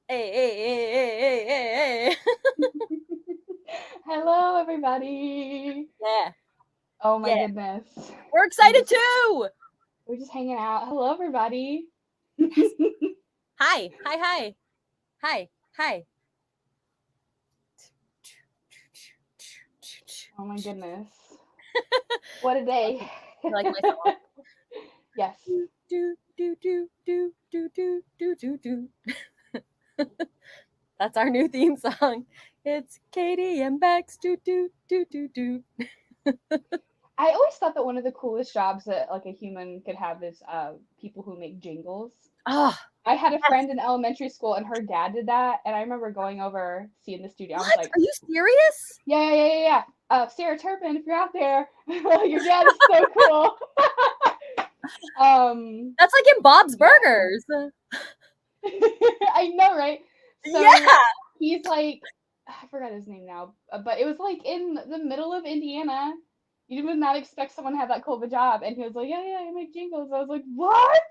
Hey, hey, hey, hey, hey, hey, hey. Hello, everybody. Yeah, Oh my yeah. goodness. We're We're excited just too. we're just hanging out. Hello, everybody. Yes. Hi, hi, hi, hi, hi. Oh my goodness. What a day. You like my song? Yes. Do do do do do do do do do. That's our new theme song. It's Katie and Bex. Do do do do do. I always thought that one of the coolest jobs that like a human could have is people who make jingles. Oh, I had a yes. friend in elementary school and her dad did that, and I remember going over seeing the studio. I was What? like, Are you serious? yeah. Sarah Turpin, if you're out there, your dad is so cool. um That's like in Bob's yeah. Burgers. I know, right? So Yeah. he's like, I forgot his name now, but it was like in the middle of Indiana. You would not expect someone to have that cool of a job. And he was like, yeah, I make jingles. I was like, what?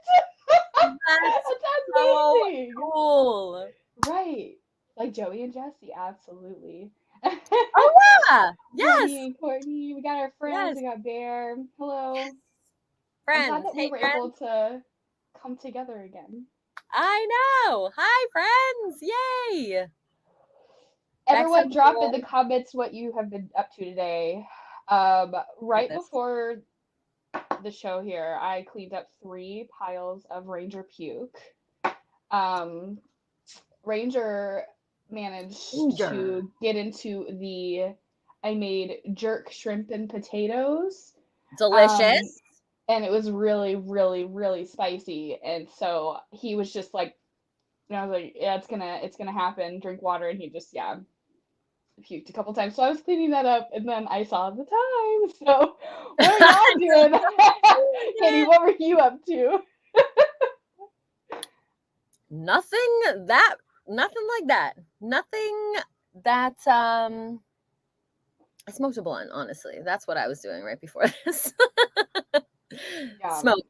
That's That's so amazing. cool. Right. Like Joey and Jesse, absolutely. Oh yeah. Jenny Yes. and Courtney, we got our friends, Yes. we got Bear. Hello. I'm glad Friends. that we Hey were able friends. to come together again. I know. Hi friends. Yay. Bex has Everyone a drop in the little comments what you have been up to today. look at Right this. before the show here, I cleaned up 3 piles of Ranger puke. Um, Ranger managed Ginger. to get into I made jerk shrimp and potatoes. Um, Delicious. and it was really, really, really spicy. And so he was just like, I was like, yeah, it's gonna happen. Drink water, and he just, yeah, puked a couple times. So I was cleaning that up, and then I saw the time. So what are y'all doing? Katie, what were you up to? Nothing that nothing like that. Nothing that I smoked a blunt, honestly. That's what I was doing right before this. Yeah, Smoke.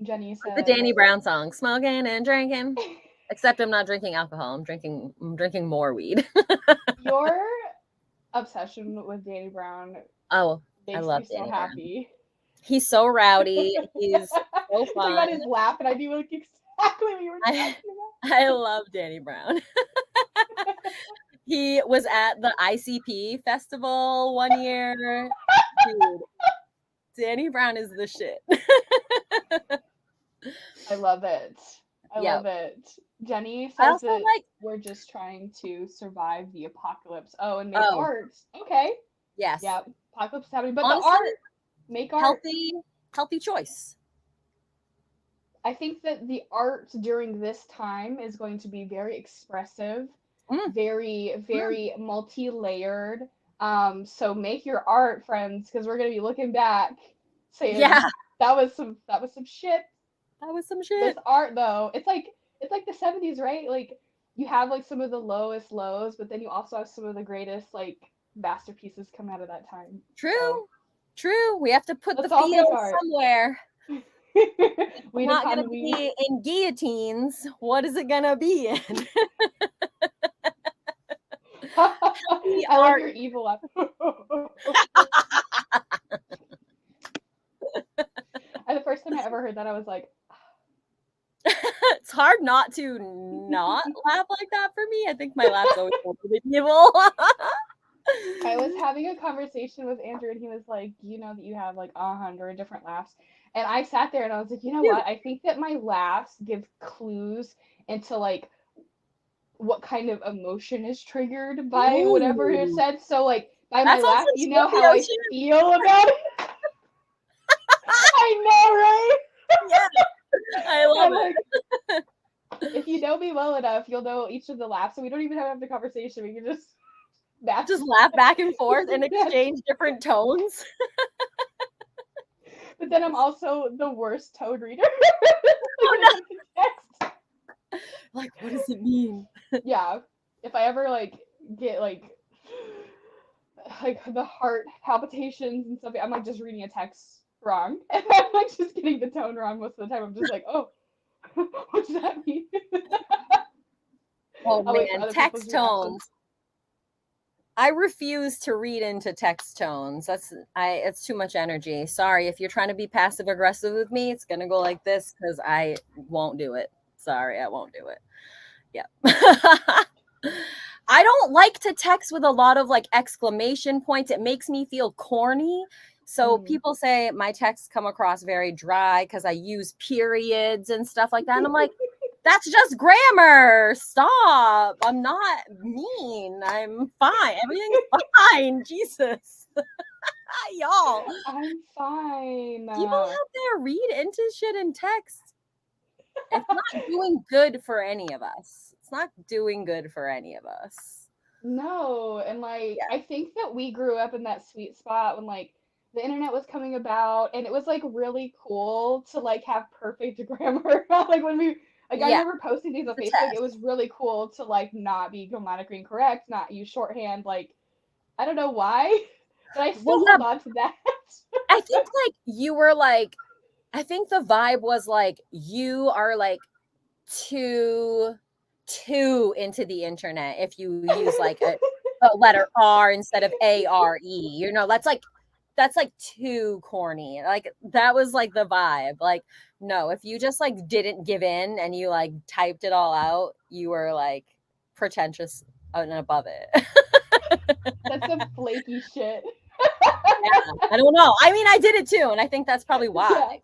Jenny Like the said Danny Brown song, smoking and drinking. Except I'm not drinking alcohol. I'm drinking more weed. your obsession with Danny Brown Oh, I makes love me so Danny Brown. happy. He's so rowdy. He's so You talk fun. about his laugh, and I knew like exactly what you were I talking I love Danny Brown. He was at the ICP festival one year. Dude, Danny Brown is the shit. I love it. I Yeah. love it. Jenny I says also that like we're just trying to survive the apocalypse. Oh, and make oh, art. Okay. yes. Yeah, apocalypse is happening. But the Honestly, art, make art. healthy choice. I think that the art during this time is going to be very expressive, Mm, very, mm. very multi-layered. So make your art, friends, because we're gonna be looking back saying Yeah, that was some shit. that was some This shit. art though, it's like the 70s, right? Like you have like some of the lowest lows, but then you also have some of the greatest like masterpieces come out of that time. So True. True. We have to put the let's all make feel art. somewhere. Weed Not gonna upon weed. be in guillotines. What is it gonna be in? Healthy I love art. your evil laugh. The first time I ever heard that, I was like, It's hard not to not laugh like that for me. I think my laugh's always a little bit evil. I was having a conversation with Andrew, and he was like, "You know that you have like 100 different laughs," and I sat there and I was like, "You know Dude, what? I think that my laughs give clues into like what kind of emotion is triggered by whatever is ooh, said. So like by my that's laugh, also you know how Scorpio I shit. feel about it. I know, right? Yes, I And love I'm like, it. if you know me well enough, you'll know each of the laughs. So we don't even have to have the conversation. We can just match. Just laugh back and forth and match. exchange different tones. But then I'm also the worst tone reader. Like when it Oh comes to text. no! Like, what does it mean? Yeah. If I ever like get like the heart palpitations and stuff, I'm like just reading a text wrong. And I'm like just getting the tone wrong most of the time. I'm just like, oh, what does that mean? Oh I'll wait for man, other text people's reactions. tones. I refuse to read into text tones. It's too much energy. Sorry, if you're trying to be passive aggressive with me, it's gonna go like this because I won't do it. Sorry, I won't do it. Yeah. I don't like to text with a lot of like exclamation points. It makes me feel corny. So people say my texts come across very dry because I use periods and stuff like that. And I'm like, that's just grammar. Stop. I'm not mean. I'm fine. Everything's fine. Jesus. Y'all. I'm fine. People out there read into shit in text. It's not doing good for any of us. It's not doing good for any of us. No, and like Yeah. I think that we grew up in that sweet spot when like the internet was coming about and it was like really cool to like have perfect grammar. Like when we like I Yeah. remember posting things on The Facebook, test. it was really cool to like not be grammatically incorrect, not use shorthand. Like I don't know why, but I still hold on to that. I think like you were like, I think the vibe was like you are like too into the internet if you use like a letter R instead of ARE. You know, that's like too corny. Like that was like the vibe. Like no, if you just like didn't give in and you like typed it all out, you were like pretentious and above it. That's some flaky shit. Yeah, I don't know. I mean, I did it too, and I think that's probably why. Yeah. Like,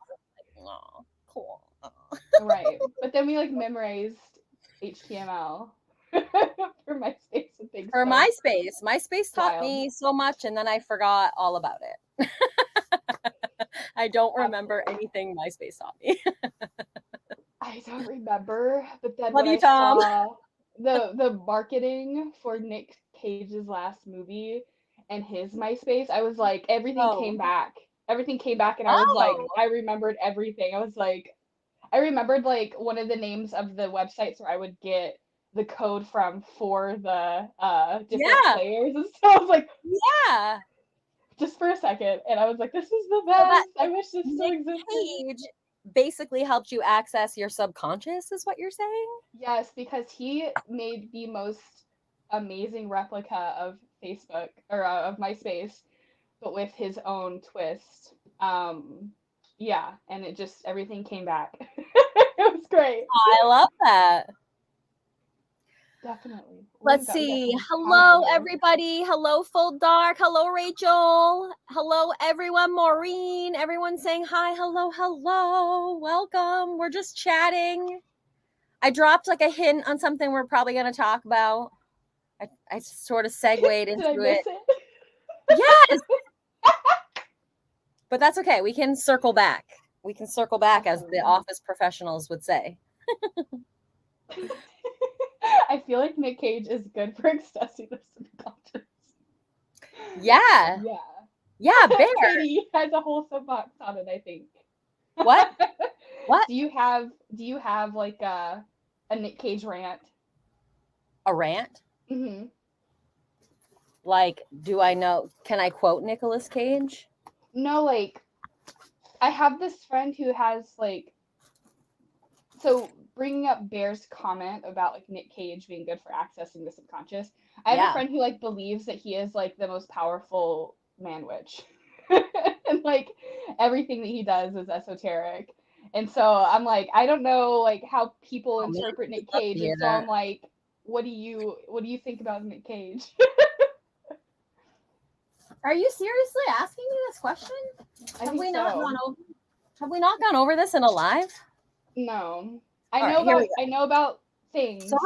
oh, cool. Right. But then we like memorized HTML for MySpace and things. For So MySpace, MySpace taught wild. me so much, and then I forgot all about it. I don't remember anything MySpace taught me. I don't remember, but then Love when you, I Tom. saw the marketing for Nick Cage's last movie and his MySpace, I was like, everything came back. Everything came back, and I was like, Oh, I remembered everything. I was like, I remembered like one of the names of the websites where I would get the code from for the different yeah, players, and so I was like, yeah. just for a second, and I was like, this is the So that best. I wish this still Nick existed. Cage basically helped you access your subconscious, is what you're saying? Yes, because he made the most amazing replica of Facebook or of MySpace, but with his own twist. Yeah, and it just everything came back. It was great. I love that. Definitely. Let's We got see. some Hello, content here. everybody. Hello, Full Dark. Hello, Rachel. Hello, everyone. Maureen. Everyone saying hi. Hello, hello. Welcome. We're just chatting. I dropped like a hint on something we're probably going to talk about. I sort of segued Did I into miss it. Yes. But that's okay. We can circle back. We can circle back, as the office professionals would say. I feel like Nick Cage is good for accessing the subconscious. Yeah. Yeah. Yeah, Bear. Katie has a whole soapbox on it, I think. What? What? Do you have like a Nick Cage rant? A rant? Mm-hmm. Like, do I know? Can I quote Nicolas Cage? No, like I have this friend who has like, so bringing up Bear's comment about like Nick Cage being good for accessing the subconscious. I have a friend who like believes that he is like the most powerful man witch. And like everything that he does is esoteric. And so I'm like, I don't know like how people interpret Nick Cage, and so I'm like, what do you think about Nick Cage? Are you seriously asking me this question? Have we not gone over this in a live? No. I know about things. So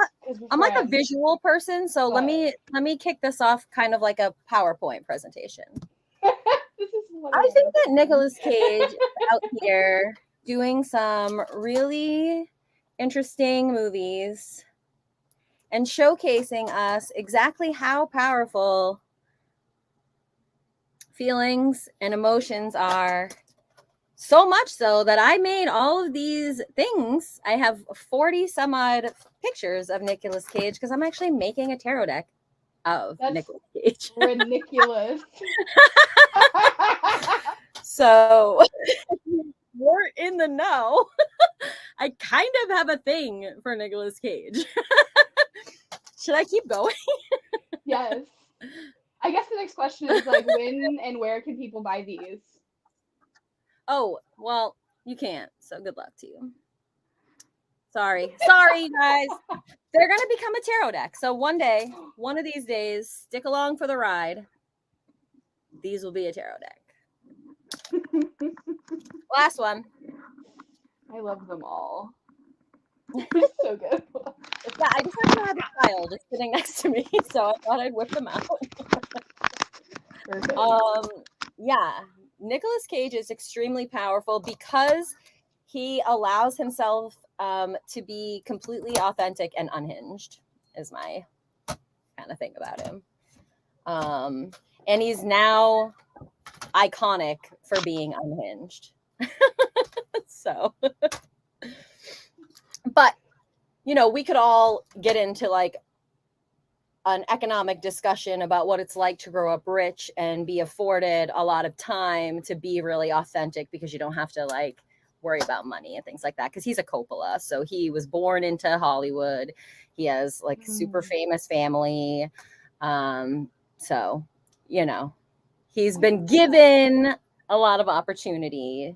I'm like a visual person, so let me kick this off kind of like a PowerPoint presentation. I think that Nicolas Cage is out here doing some really interesting movies and showcasing us exactly how powerful feelings and emotions are. So much so that I made all of these things. I have 40 some odd pictures of Nicolas Cage because I'm actually making a tarot deck of Nicolas Cage. Ridiculous. So we're in the know. I kind of have a thing for Nicolas Cage. Should I keep going? Yes. I guess the next question is like, when and where can people buy these? Oh, well, you can't. So good luck to you. Sorry, you guys. They're gonna become a tarot deck. So one day, one of these days, stick along for the ride. These will be a tarot deck. Last one. I love them all. They're so good. Yeah, I just happen to have a child just sitting next to me, so I thought I'd whip them out. Perfect. Yeah, Nicolas Cage is extremely powerful because he allows himself to be completely authentic and unhinged, is my kind of thing about him. And he's now iconic for being unhinged. So, but we could all get into like an economic discussion about what it's like to grow up rich and be afforded a lot of time to be really authentic, because you don't have to like worry about money and things like that, because he's a Coppola, so he was born into Hollywood. He has like super famous family, so he's been given a lot of opportunity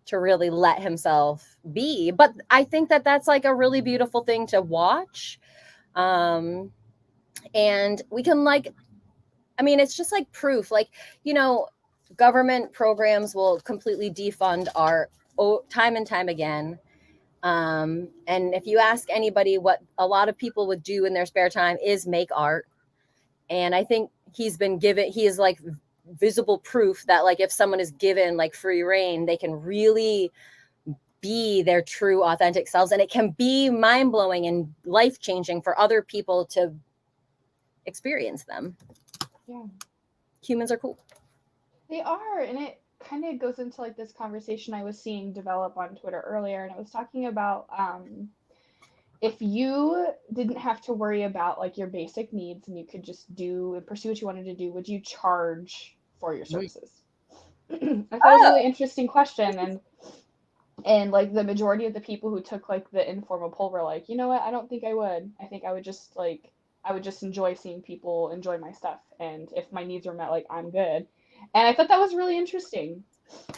to really let himself be. But I think that that's like a really beautiful thing to watch. And we can it's just like proof, government programs will completely defund art time and time again. And if you ask anybody, what a lot of people would do in their spare time is make art. And I think he is like visible proof that like if someone is given like free reign, they can really be their true authentic selves, and it can be mind-blowing and life-changing for other people to experience them. Yeah, humans are cool. They are, and it kind of goes into like this conversation I was seeing develop on Twitter earlier, and it was talking about if you didn't have to worry about like your basic needs and you could just do and pursue what you wanted to do, would you charge for your services? I thought it was a really interesting question, and like the majority of the people who took like the informal poll were like, you know what, I don't think I would. I think I would just enjoy seeing people enjoy my stuff, and if my needs are met, like I'm good. And I thought that was really interesting.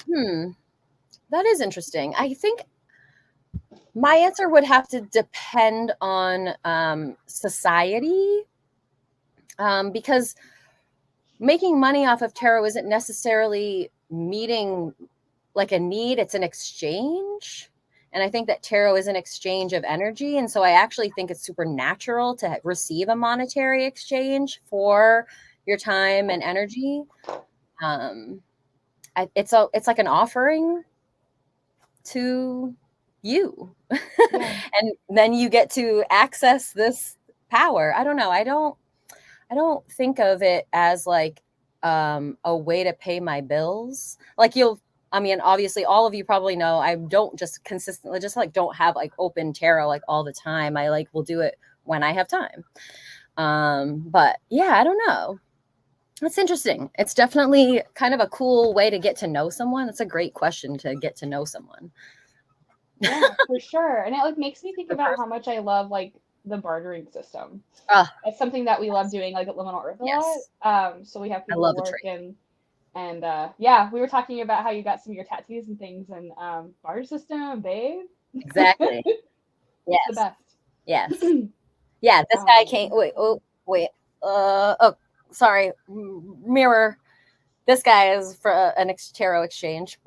That is interesting. I think my answer would have to depend on society, because making money off of tarot isn't necessarily meeting like a need, it's an exchange. And I think that tarot is an exchange of energy. And so I actually think it's supernatural to receive a monetary exchange for your time and energy. It's like an offering to you. Yeah. And then you get to access this power. I don't know. I don't think of it as like a way to pay my bills. Like obviously all of you probably know I don't just consistently don't have like open tarot like all the time. I like will do it when I have time. But yeah, I don't know. It's interesting. It's definitely kind of a cool way to get to know someone. It's a great question to get to know someone. Yeah, for sure. And it like makes me think about how much I love like the bartering system. It's something that we love doing like at Liminal Earth a lot. So we have people work and yeah, we were talking about how you got some of your tattoos and things, and barter system, babe. Exactly. Yes. The best. Yes. Yeah, this guy came. Wait. Sorry. Mirror. This guy is for an tarot exchange.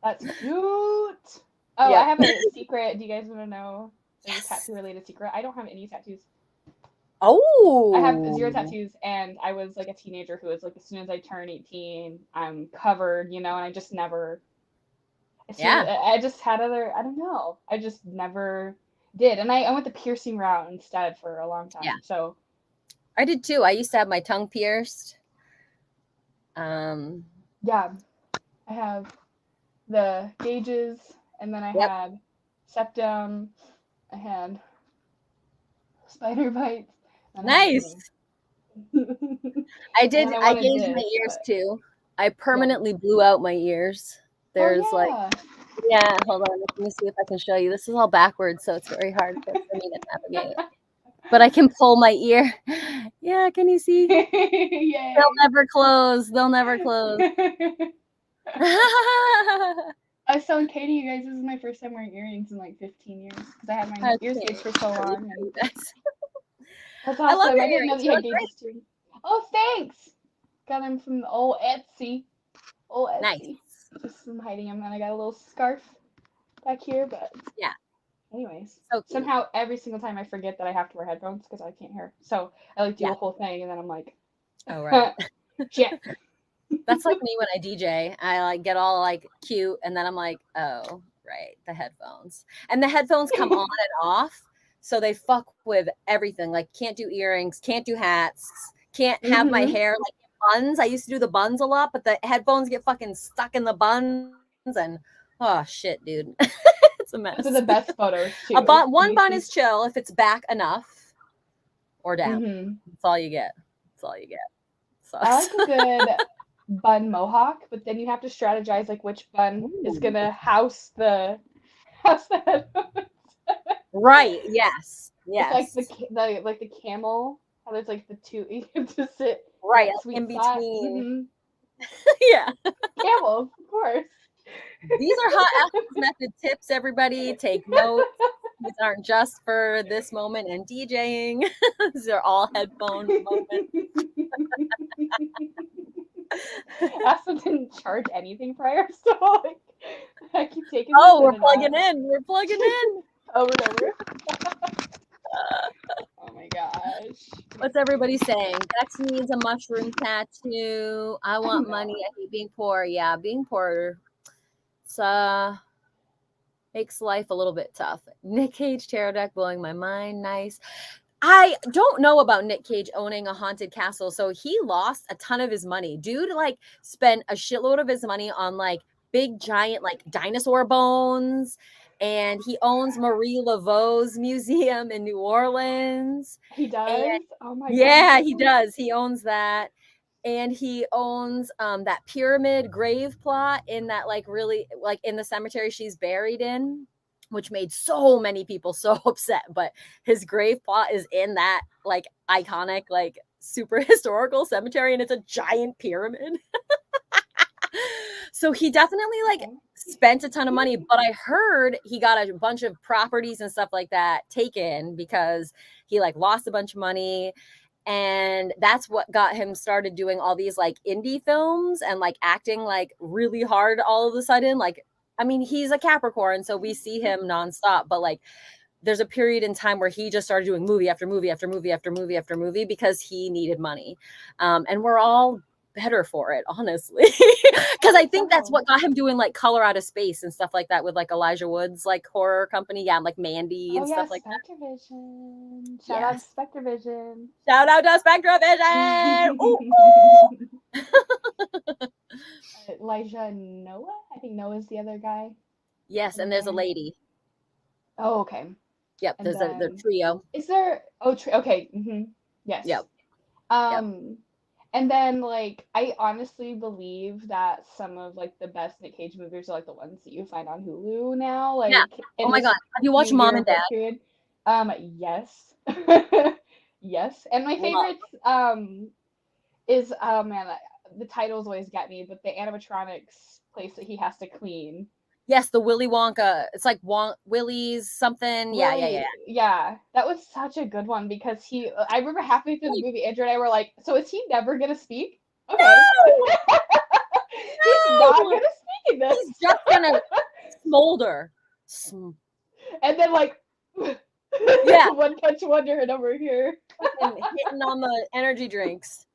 That's cute. Oh, yep. I have a secret. Do you guys want to know a tattoo related secret? I don't have any tattoos. Oh. I have 0 tattoos, and I was like a teenager who was like, as soon as I turn 18, I'm covered, and I just never. I just had I don't know. I just never did. And I went the piercing route instead for a long time. Yeah. So I did too. I used to have my tongue pierced. Yeah. I have the gauges, and then I had septum. I had spider bites. Nice. I did. I gauged my ears too. I permanently blew out my ears. There's hold on. Let me see if I can show you. This is all backwards, so it's very hard for me to navigate. but I can pull my ear. Yeah, can you see? Yay. They'll never close. They'll never close. I was telling Katie, you guys, this is my first time wearing earrings in like 15 years because I had my ears gauge for so long. And that's I love awesome. your I didn't know earrings. that you had gauges too. Oh, thanks. Got them from the old Etsy. Old Etsy. Nice. Just I'm hiding them, and I got a little scarf back here, but yeah. Anyways, so somehow every single time I forget that I have to wear headphones because I can't hear. So I like do a whole thing, and then I'm like, oh right. Shit. That's like me when I DJ. I like get all like cute, and then I'm like, oh right, the headphones. And the headphones come on and off, so they fuck with everything. Like can't do earrings, can't do hats, can't have my hair like buns. I used to do the buns a lot, but the headphones get fucking stuck in the buns, and oh shit, dude. It's a mess. Those are the best photos too. One bun is chill if it's back enough or down. That's all you get. That's all you get. Sucks. I like a good bun mohawk, but then you have to strategize like which bun is gonna house the headphones. Right. Yes. Yes. It's like the camel. How there's like the two you have to sit right in between. Yeah. Camels, of course. These are hot Athens method tips, everybody. Take notes. These aren't just for this moment and DJing. These are all headphone moments. Aspen didn't charge anything prior, so like I keep taking. Oh, we're plugging in. We're plugging in. Over and over. Oh my gosh. What's everybody saying? Dex needs a mushroom tattoo. I want money. I hate being poor. Yeah, being poor. Makes life a little bit tough. Nick Cage tarot deck blowing my mind. Nice. I don't know about Nick Cage owning a haunted castle. So he lost a ton of his money. Dude, like, spent a shitload of his money on like big giant like dinosaur bones. And he owns Marie Laveau's museum in New Orleans. He does? Oh my god. Yeah, he does. He owns that. And he owns that pyramid grave plot in that like really like in the cemetery she's buried in, which made so many people so upset. But his grave plot is in that like iconic like super historical cemetery, and it's a giant pyramid. So he definitely like spent a ton of money, but I heard he got a bunch of properties and stuff like that taken because he like lost a bunch of money. And that's what got him started doing all these like indie films and like acting like really hard all of a sudden. Like, I mean, he's a Capricorn, so we see him nonstop, but like there's a period in time where he just started doing movie after movie after movie after movie after movie because he needed money. And we're all better for it, honestly. Because I think that's what got him doing like Color Out of Space and stuff like that with like Elijah Wood's like horror company. Yeah, like Mandy and stuff like that. Spectrovision. Shout out to Spectrovision. Shout out to Spectrovision. Elijah Noah? I think Noah's the other guy. Yes, and there's a lady. Oh, okay. Yep, there's the trio. Is there? Oh, okay. Yes. Yep. And then, like, I honestly believe that some of, like, the best Nick Cage movies are, like, the ones that you find on Hulu now. Like, yeah. Oh, my God. Have you watched Mom and Dad? Period. Yes. Yes. And my favorites is, oh, man, the titles always get me, but the animatronics place that he has to clean. Yes, the Willy Wonka. It's like Willy's something. Yeah. Yeah, that was such a good one because I remember halfway through the movie, Andrew and I were like, so is he never going to speak? Okay. No! He's not going to speak in this. He's just going to smolder. And then like, yeah. One Punch Wonder and over here. Hitting on the energy drinks.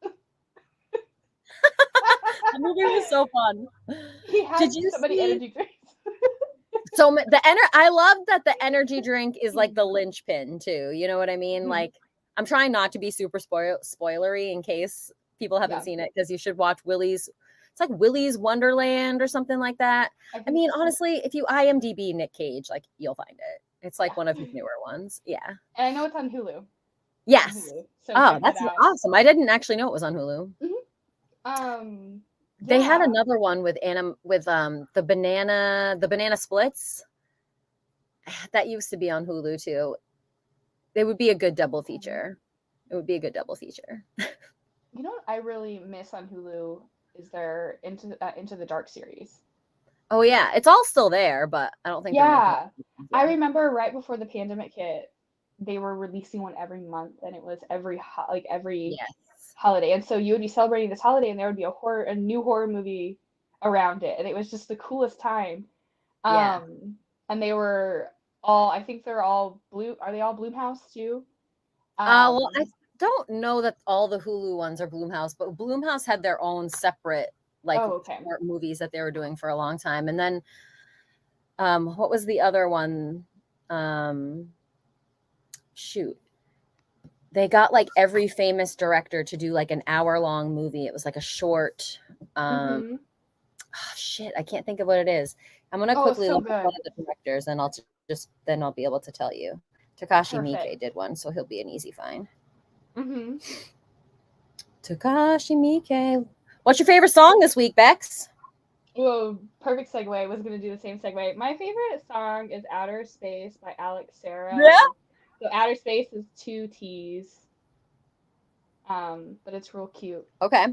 The movie was so fun. He had so many energy drinks. So I love that the energy drink is like the linchpin too. You know what I mean? Like, I'm trying not to be super spoilery in case people haven't seen it, because you should watch Willy's. It's like Willy's Wonderland or something like that. I mean, honestly, if you IMDb Nick Cage, like you'll find it. It's like one of his newer ones. Yeah. And I know it's on Hulu. Yes. So that's awesome. I didn't actually know it was on Hulu. They had another one with the banana splits that used to be on Hulu too. it would be a good double feature. It would be a good double feature. You know what I really miss on Hulu is their Into the Dark series. Oh yeah, it's all still there, but I don't think they're making Yeah, it. I remember right before the pandemic hit, they were releasing one every month, and it was every Yes. holiday. And so you would be celebrating this holiday, and there would be a new horror movie around it, and it was just the coolest time. Yeah. And they were all, I think they're all Blue. Are they all Blumhouse too? Well, I Um, don't know that all the Hulu ones are Blumhouse, but Blumhouse had their own separate like oh, okay. short movies that they were doing for a long time. And then what was the other one? Shoot. They got like every famous director to do like an hour-long movie. It was like a short Mm-hmm. shit, I can't think of what it is. I'm gonna Oh, it's quickly so look at good. one of the directors, and I'll just then I'll be able to tell you. Takashi Perfect. Miike did one, so he'll be an easy find. Mm-hmm. Takashi Miike. What's your favorite song this week, Bex? Whoa, perfect segue. I was gonna do the same segue. My favorite song is Outer Space by Alex Serra. Yeah. So Outer Space is 2 T's. But it's real cute. Okay.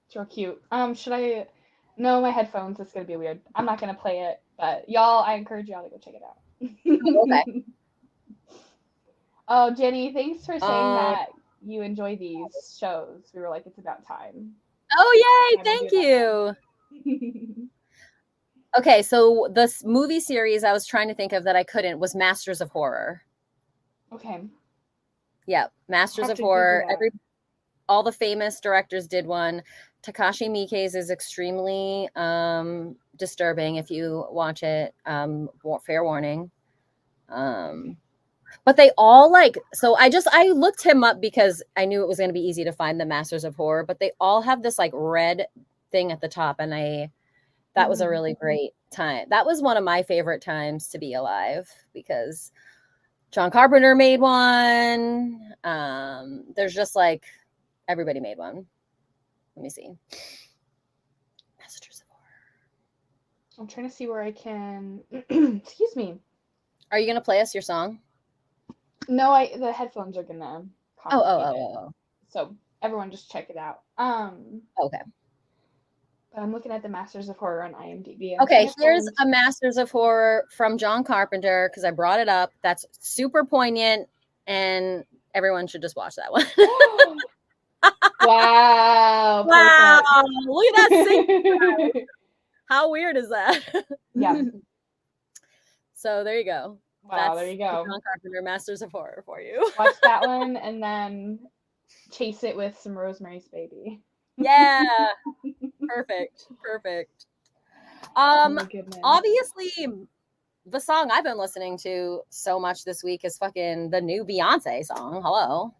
It's real cute. Should I? No, my headphones. It's gonna be weird. I'm not gonna play it, but y'all, I encourage y'all to go check it out. Okay. Oh, Jenny, thanks for saying Um, that you enjoy these shows. We were like, it's about time. oh, yay. Time to Thank do that you. Okay. So, this movie series I was trying to think of that I couldn't was Masters of Horror. Okay. Yep. Masters Have of to Google Horror. that. All the famous directors did one. Takashi Miike's is extremely disturbing if you watch it. Fair warning. But they all like, so I looked him up because I knew it was going to be easy to find the Masters of Horror, but they all have this like red thing at the top, and that was a really great time. That was one of my favorite times to be alive because John Carpenter made one. There's just like everybody made one. Let me see. Masters of Horror. I'm trying to see where I can. Excuse me. Are you gonna play us your song? No, the headphones are gonna complicate it. So everyone just check it out. Okay. But I'm looking at the Masters of Horror on IMDb. Okay, here's a Masters of Horror from John Carpenter because I brought it up. That's super poignant, and everyone should just watch that one. Wow. Wow. Look at that sing. How weird is that? Yeah. So there you go. Wow, there you go. John Carpenter Masters of Horror for you. Watch that one and then chase it with some Rosemary's Baby. Yeah. Perfect. Oh my goodness. Obviously the song I've been listening to so much this week is fucking the new Beyonce song. Hello.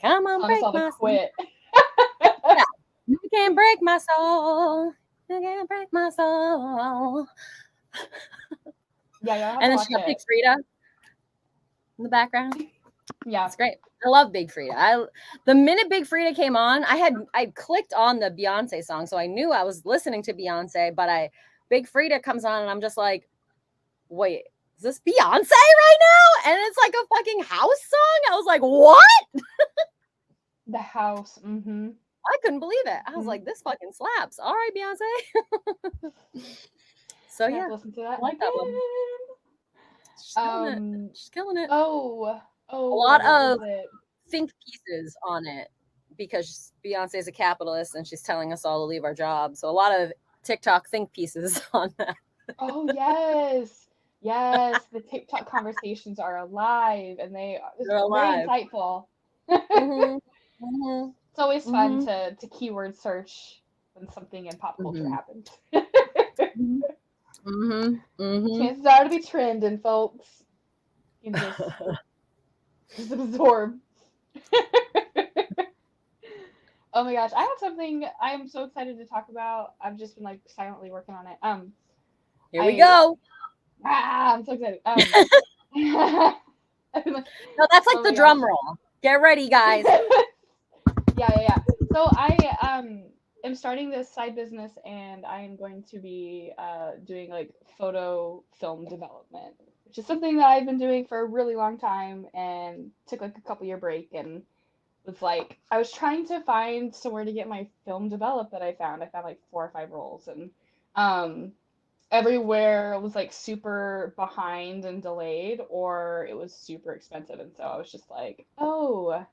Come on, break my quit. Yeah. You can't break my soul. You can't break my soul. Yeah. And then she got Big Frida in the background. Yeah, it's great. I love Big Frida. The minute Big Frida came on, I clicked on the Beyonce song, so I knew I was listening to Beyonce. But Big Frida comes on, and I'm just like, wait, is this Beyonce right now? And it's like a fucking house song. I was like, what? The house. Mm-hmm. I couldn't believe it. I was like, this fucking slaps. All right, Beyonce. So yeah, listen to that. I like that one. She's killing it. Oh, a lot of think pieces on it because Beyonce is a capitalist and she's telling us all to leave our jobs. So a lot of TikTok think pieces on that. Oh yes, the TikTok conversations are alive and they're alive. Very insightful. It's always fun to keyword search when something in pop culture happens. Chances are to be trending, folks. You can just absorb. Oh my gosh, I have something I am so excited to talk about. I've just been like silently working on it. Here we go. I'm so excited. No, that's like the drum roll. Get ready, guys. Yeah. So I am starting this side business, and I am going to be doing like photo film development. which is something that I've been doing for a really long time and took like a couple year break and was like I was trying to find somewhere to get my film developed that I found. I found like 4 or 5 roles and um everywhere was like super behind and delayed or it was super expensive and so I was just like, "Oh,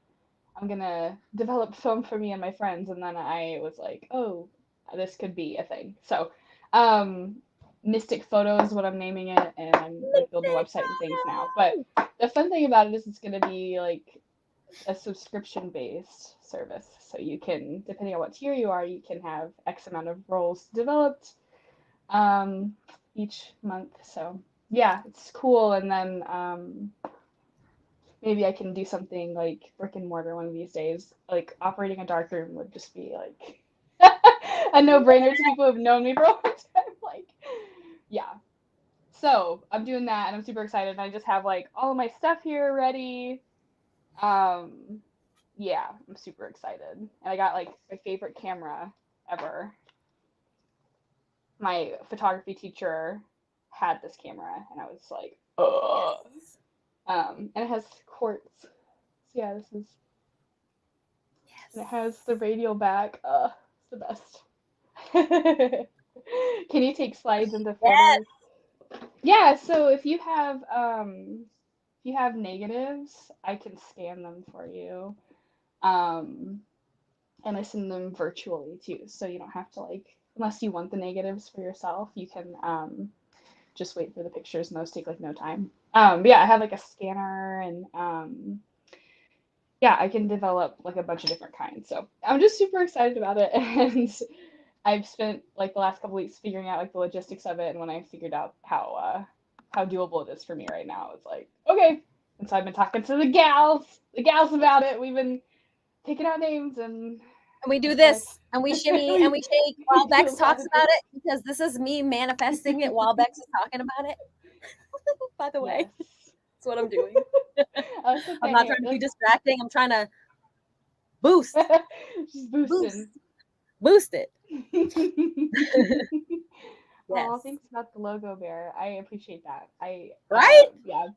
I'm gonna develop film for me and my friends," and then I was like, "Oh, this could be a thing." So, um, Mystic Photo is what I'm naming it, and I'm like building a website and things now. But the fun thing about it is it's gonna be like a subscription-based service, so you can, depending on what tier you are, you can have X amount of roles developed um, each month. So yeah, it's cool, and then maybe I can do something like brick and mortar one of these days. Like operating a darkroom would just be like a no-brainer to people who've known me for a long time. Like, yeah. So I'm doing that, and I'm super excited. And I just have like all of my stuff here ready. Um, yeah, I'm super excited, and I got like my favorite camera ever. My photography teacher had this camera, and I was like, oh. Yes. And it has quartz. So yeah, this is. And it Yes. has the radial back. It's the best. Can you take slides into Yes. photos? Yeah, so if you have negatives, I can scan them for you. Um, and I send them virtually too. So you don't have to like unless you want the negatives for yourself, you can just wait for the pictures and those take like no time. But yeah, I have like a scanner and yeah, I can develop like a bunch of different kinds. So I'm just super excited about it. And I've spent like the last couple weeks figuring out like the logistics of it. And when I figured out how doable it is for me right now, it's like, okay. And so I've been talking to the gals about it. We've been picking out names and And we do it's like this and we shimmy and we, we shake we while do Bex a lot talks of about things. it because this is me manifesting it while Bex is talking about it. By the way, Yes. that's what I'm doing. That's the I'm not thing. trying to be distracting. I'm trying to boost, Just boost, boosting. boost it. Yes. Oh, thanks about the logo bear. I appreciate that. Right? Yeah,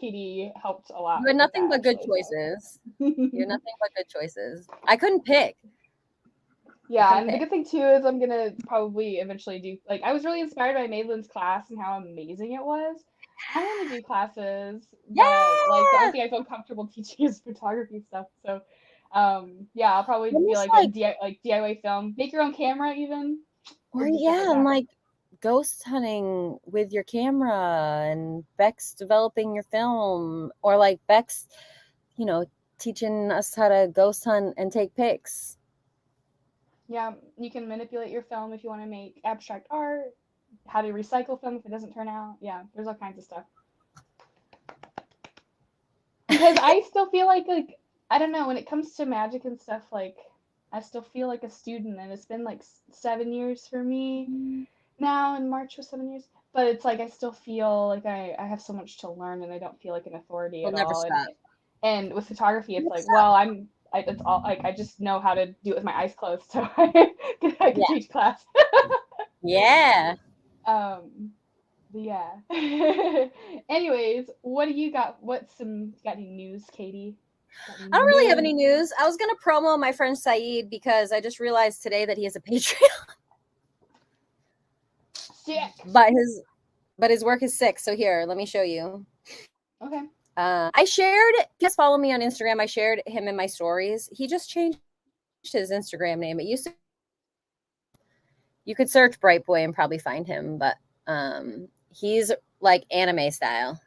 Katie helped a lot You had with nothing that but good actually. choices. So. You had nothing but good choices. I couldn't pick. I Yeah, couldn't and the pick. good thing too is I'm gonna probably eventually do like I was really inspired by Madeline's class and how amazing it was. I kind of want to do classes, but like the only Yeah. thing I feel comfortable teaching is photography stuff. So, yeah, I'll probably be Almost like a like, DIY film, make your own camera even, or or do stuff like yeah, and that. like ghost hunting with your camera and Bex developing your film, or like Bex, you know, teaching us how to ghost hunt and take pics. Yeah, you can manipulate your film if you want to make abstract art, how to recycle film if it doesn't turn out. Yeah, there's all kinds of stuff. Because I still feel like I don't know, when it comes to magic and stuff, like I still feel like a student, and it's been like 7 years for me now. In March was 7 years, but it's like I still feel like I have so much to learn, and I don't feel like an authority We'll at never all. stop. And with photography, it's Never like, stop. well, it's all like I just know how to do it with my eyes closed, so I can Yeah. teach class. Yeah. Um, but yeah. Anyways, what do you got? Got any news, Katie? Got any I don't really have news? any news. I was gonna promo my friend Saeed because I just realized today that he has a Patreon. Sick. But his work is sick. So here, let me show you. Okay. I shared, just follow me on Instagram. I shared him in my stories. He just changed his Instagram name. It used to, you could search Bright Boy and probably find him, but he's like anime style.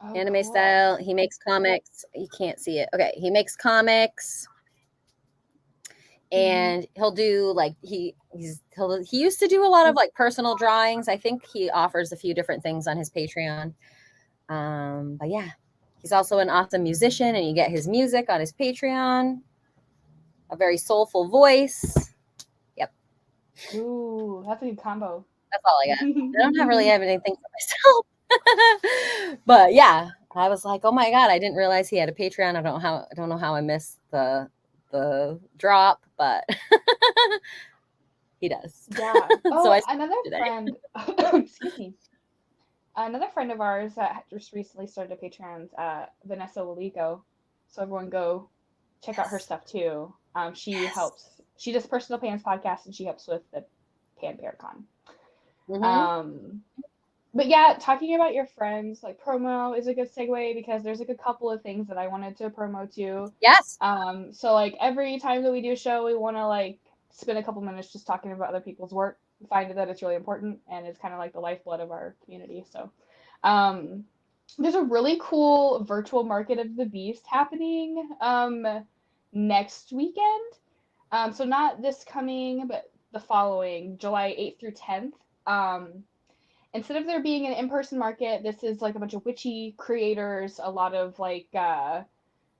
Oh, Anime cool. style. He makes comics. You can't see it. Okay, he makes comics. And he'll do like he used to do a lot of like personal drawings. I think he offers a few different things on his Patreon. But yeah, he's also an awesome musician, and you get his music on his Patreon. A very soulful voice. Yep. Ooh, that's a good combo. That's all I got. I don't really have anything for myself. But yeah, I was like, oh my God, I didn't realize he had a Patreon. I don't know how I missed the drop, but he does. Yeah. So Oh, I another today. friend. Excuse me. Another friend of ours that just recently started a Patreon, Vanessa Lalico. So everyone go check out her Yes. stuff too. She Yes. helps. She does Personal Pans podcast, and she helps with the Pan Paracon. Mm-hmm. Um, but yeah, talking about your friends, like promo is a good segue because there's like a couple of things that I wanted to promo too. Yes. So like every time that we do a show, we want to like spend a couple minutes just talking about other people's work. We find that it's really important and it's kind of like the lifeblood of our community. So, um, there's a really cool virtual market of the beast happening next weekend. So not this coming, but the following, July 8th through 10th. Instead of there being an in-person market, this is like a bunch of witchy creators, a lot of like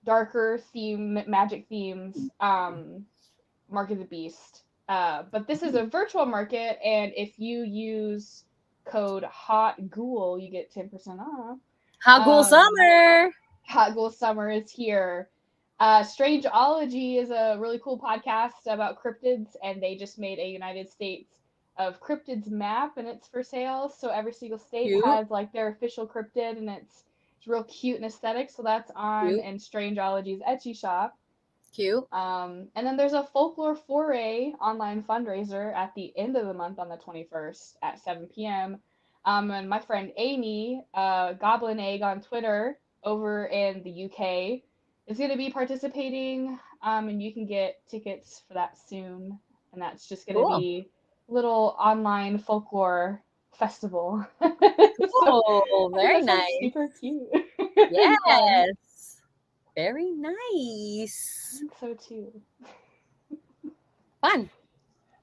darker theme, magic themes, Market of the Beast. But this is a virtual market, and if you use code Hot Ghoul, you get 10% off. Hot Ghoul Summer. Hot Ghoul Summer is here. Strangeology is a really cool podcast about cryptids, and they just made a United States of cryptids map, and it's for sale. So every single state Cute. has like their official cryptid, and it's real cute and aesthetic. So that's on Cute. in Strangeology's Etsy shop. Cute. And then there's a Folklore Foray online fundraiser at the end of the month on the 21st at 7 p.m. And my friend Amy, Goblin Egg on Twitter over in the UK, is going to be participating. And you can get tickets for that soon. And that's just going to Cool. be a little online folklore festival. Cool. Very nice. Super cute. Yes. Very nice. So too. Fun.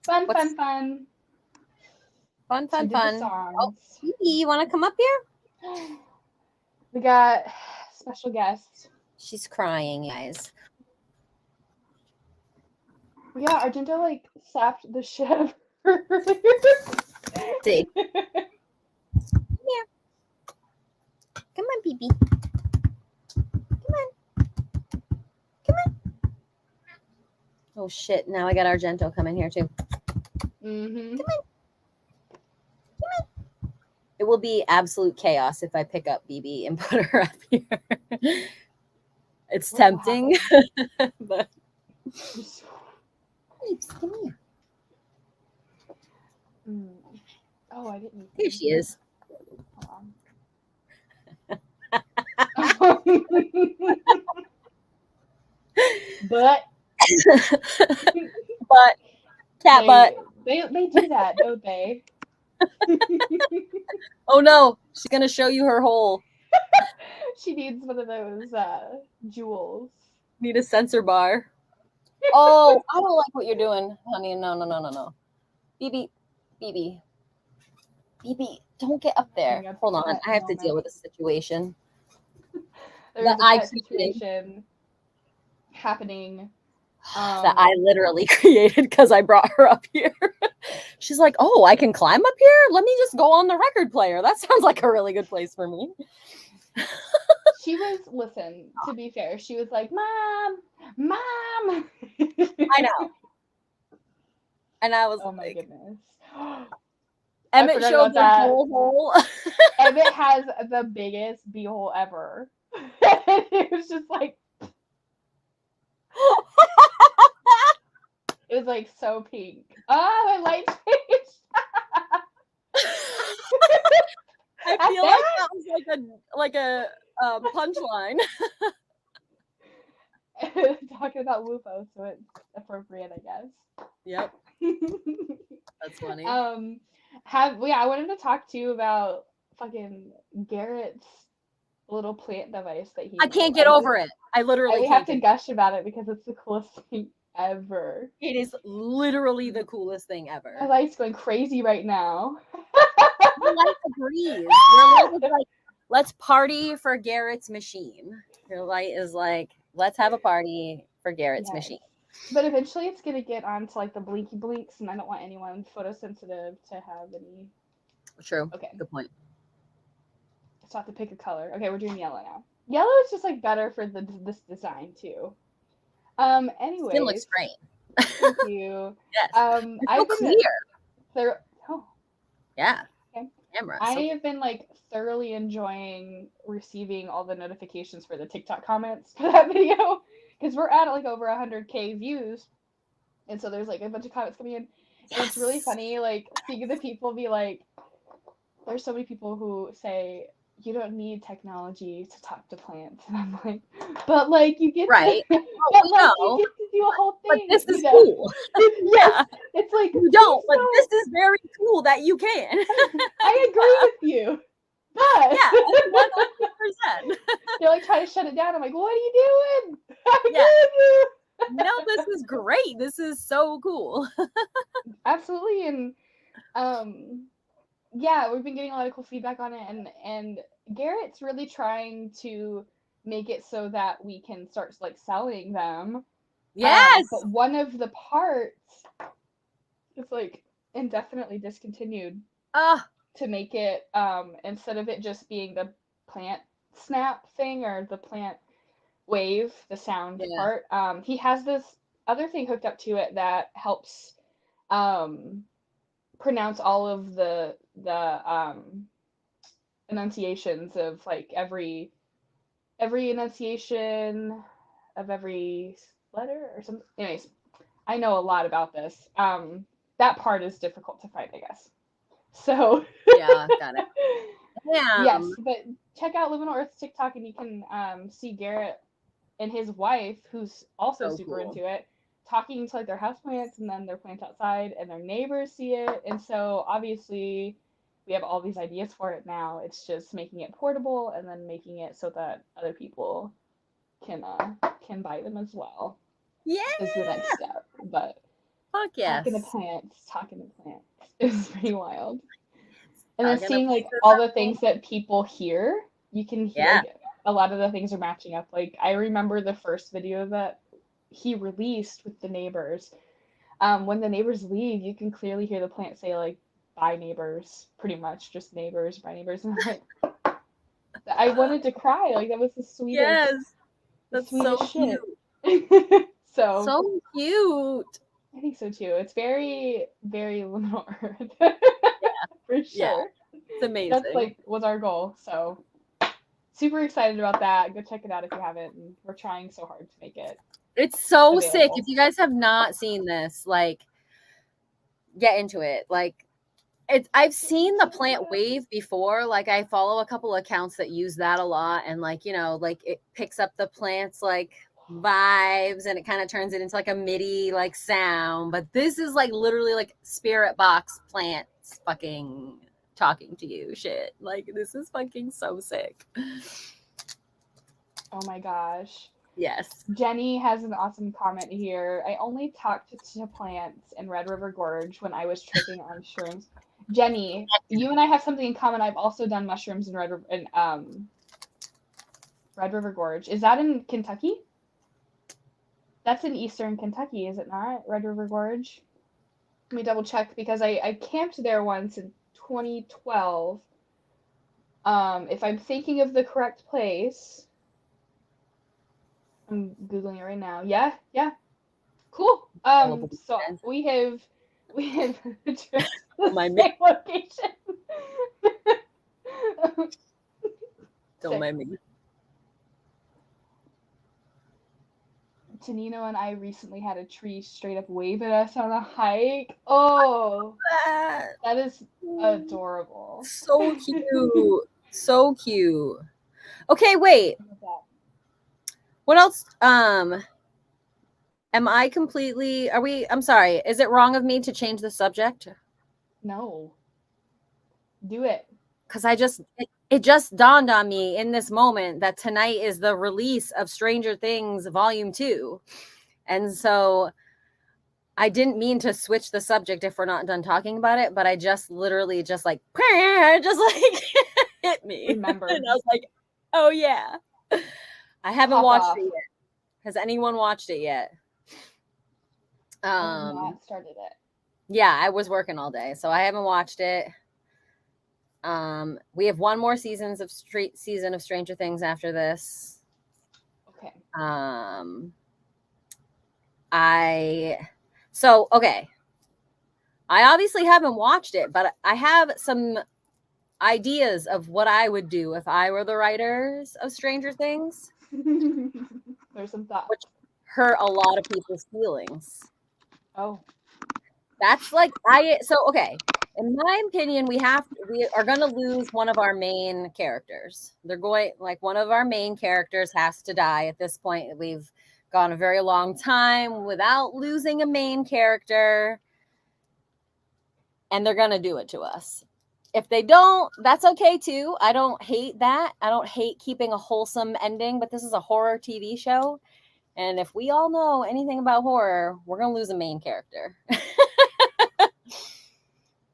Fun, What's- fun, fun. Fun, So fun, did the fun. songs. Oh, Phoebe, you want to come up here? We got special guest. She's crying, guys. Yeah, Argento like slapped the shit out of her. See. Come on, Phoebe. Come on. Come on. Oh shit! Now I got Argento coming here too. Mm-hmm. It will be absolute chaos if I pick up BB and put her up here. It's What will tempting, but Peeps, come here. Oh, I didn't. Here she is. Hold on. But But cat butt. They do that, don't they? Oh no, she's gonna show you her hole. She needs one of those jewels. Need a sensor bar. Oh, I don't like what you're doing, honey. No. BB, don't get up there. Hold on, I have to deal with a situation. There's That a situation happening. That I literally created because I brought her up here. She's like, oh, I can climb up here? Let me just go on the record player. That sounds like a really good place for me. She was, listen, to be fair, she was like, Mom. I know. And I was oh my like, goodness. Emmett showed the hole. Emmett has the biggest beehole ever. It was just like, it was like so pink. Oh, my light changed. I feel like that was like a punchline. Talking about WUFO, so it's appropriate, I guess. Yep. That's funny. I wanted to talk to you about fucking Garrett's little plant device that he. I can't get over it. I literally. We have to gush about it because it's the coolest thing ever. It is literally the coolest thing ever. My light's going crazy right now. Your light agrees. Your light is like, let's party for Garrett's machine. Your light is like, let's have a party for Garrett's machine. But eventually it's going to get onto like the blinky blinks, and I don't want anyone photosensitive to have any. True. Okay. Good point. So I have to pick a color. Okay, we're doing yellow now. Yellow is just like better for this design too. Anyway. Skin looks great. Thank you. Yes. I've been clear. Oh. Yeah. Okay. camera. I So have been like thoroughly enjoying receiving all the notifications for the TikTok comments for that video because we're at like over 100K views, and so there's like a bunch of comments coming in, and it's really yes. funny like seeing the people be like, there's so many people who say you don't need technology to talk to plants, and I'm like, but like you get Right. to, Oh, but we like you know, get to do a whole but thing, this you is know? cool. Yes, Yeah. it's like You don't, but so, this is very cool that you can. I agree with you, but Yeah, 100%. they're like trying to shut it down. I'm like, what are you doing? I agree Yeah. with you. No, this is great. This is so cool. Absolutely, and yeah, we've been getting a lot of cool feedback on it, and Garrett's really trying to make it so that we can start like selling them. Yes. But one of the parts is like indefinitely discontinued to make it instead of it just being the plant snap thing or the plant wave, the sound Yeah. part. He has this other thing hooked up to it that helps pronounce all of the enunciations of like every enunciation of every letter or something. Anyways, I know a lot about this. That part is difficult to find, I guess. So Yeah, got it. yes, Damn. but check out Liminal Earth's TikTok and you can see Garrett and his wife, who's also So super cool. into it, talking to like their houseplants and then their plants outside, and their neighbors see it. And so obviously we have all these ideas for it now. It's just making it portable and then making it so that other people can buy them as well. Yeah. Is the next step. But Fuck yes. talking to plants is pretty wild. And then Talking to seeing like plants is all so the things cool. that people hear, you can hear Yeah. like a lot of the things are matching up. Like I remember the first video that he released with the neighbors. When the neighbors leave, you can clearly hear the plant say like "bye neighbors," pretty much just neighbors, bye neighbors, and I'm like, I wanted to cry. Like that was the Yes. That's so shit. cute. So So cute. I think so too. It's very, very Liminal Earth. For sure. Yeah. It's amazing. That's like was our goal. So super excited about that. Go check it out if you haven't. And we're trying so hard to make it. It's so available. sick. If you guys have not seen this, like get into it. Like I've seen the plant wave before. Like I follow a couple accounts that use that a lot, and like like it picks up the plants like vibes, and it kind of turns it into like a MIDI like sound. But this is like literally like spirit box plants fucking talking to you. Shit, like this is fucking so sick. Oh my gosh. Yes. Jenny has an awesome comment here. I only talked to plants in Red River Gorge when I was tripping on shrooms. Jenny, you and I have something in common. I've also done mushrooms in Red River Gorge. Is that in Kentucky? That's in eastern Kentucky, is it not? Red River Gorge? Let me double check because I camped there once in 2012. If I'm thinking of the correct place, I'm Googling it right now. Yeah. Cool. So we have addressed the same location. Don't mind me. Tanino and I recently had a tree straight up wave at us on a hike. Oh, that is adorable. So cute. So cute. Okay, wait. What else? Am I completely I'm sorry. Is it wrong of me to change the subject? No. Do it. Cuz it just dawned on me in this moment that tonight is the release of Stranger Things Volume 2. And so I didn't mean to switch the subject if we're not done talking about it, but I just literally just like hit me. Remember. And I was like, "Oh yeah." I haven't watched it yet. Has anyone watched it yet? I have not started it. Yeah, I was working all day, so I haven't watched it. We have one more season of Stranger Things after this. Okay. Okay. I obviously haven't watched it, but I have some ideas of what I would do if I were the writers of Stranger Things, There's some thoughts. which hurt a lot of people's feelings. Oh. That's like okay. In my opinion, we are going to lose one of our main characters. One of our main characters has to die at this point. We've gone a very long time without losing a main character, and they're going to do it to us. If they don't, that's okay too. I don't hate that. I don't hate keeping a wholesome ending, but this is a horror TV show. And if we all know anything about horror, we're going to lose a main character.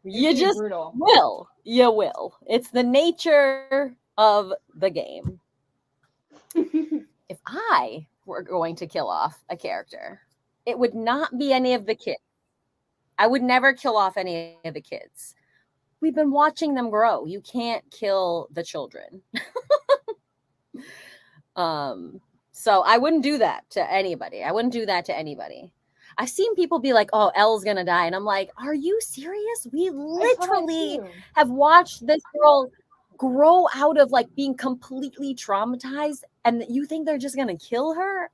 You just brutal. will. You will. It's the nature of the game. If I were going to kill off a character, it would not be any of the kids. I would never kill off any of the kids. We've been watching them grow. You can't kill the children. So I wouldn't do that to anybody. I've seen people be like, oh, Elle's going to die. And I'm like, are you serious? We literally have watched this girl grow out of like being completely traumatized. And you think they're just going to kill her?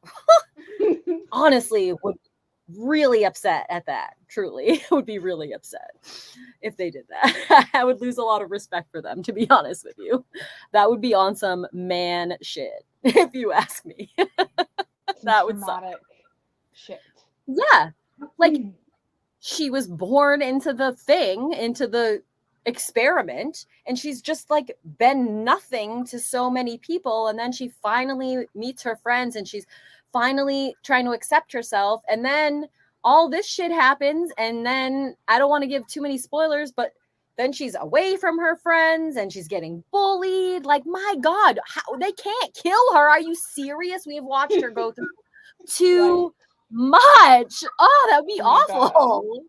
Honestly, would really upset at that. Truly, would be really upset if they did that. I would lose a lot of respect for them, to be honest with you. That would be on some man shit, if you ask me. That would suck. Shit. Yeah. Like, she was born into the experiment, and she's just like been nothing to so many people. And then she finally meets her friends, and she's finally trying to accept herself. And then all this shit happens. And then I don't want to give too many spoilers, but then she's away from her friends and she's getting bullied. Like, my God, how they can't kill her. Are you serious? We have watched her go through too much. Oh, that would be awful.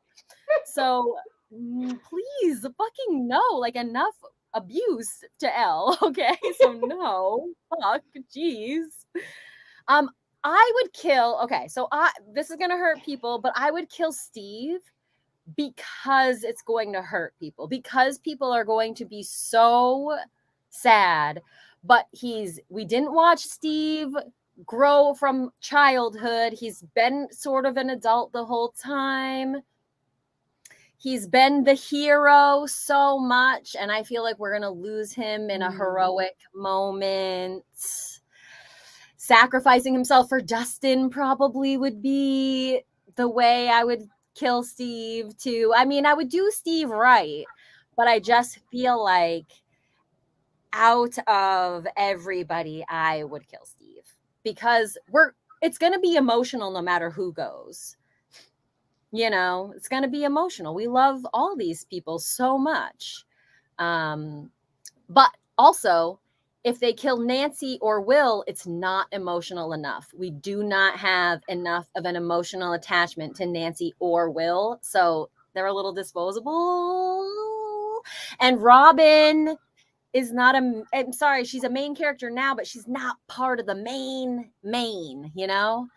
So please fucking no, like, enough abuse to Elle. Okay. So no, fuck, jeez. I would kill, okay, so this is gonna hurt people, but I would kill Steve because it's going to hurt people, because people are going to be so sad. But we didn't watch Steve grow from childhood. He's been sort of an adult the whole time. He's been the hero so much, and I feel like we're going to lose him in a heroic moment. Sacrificing himself for Dustin probably would be the way I would kill Steve too. I mean, I would do Steve right, but I just feel like out of everybody, I would kill Steve because it's going to be emotional no matter who goes. You know, it's going to be emotional. We love all these people so much. But also, if they kill Nancy or Will, it's not emotional enough. We do not have enough of an emotional attachment to Nancy or Will. So they're a little disposable. And Robin is not I'm sorry, she's a main character now, but she's not part of the main, you know?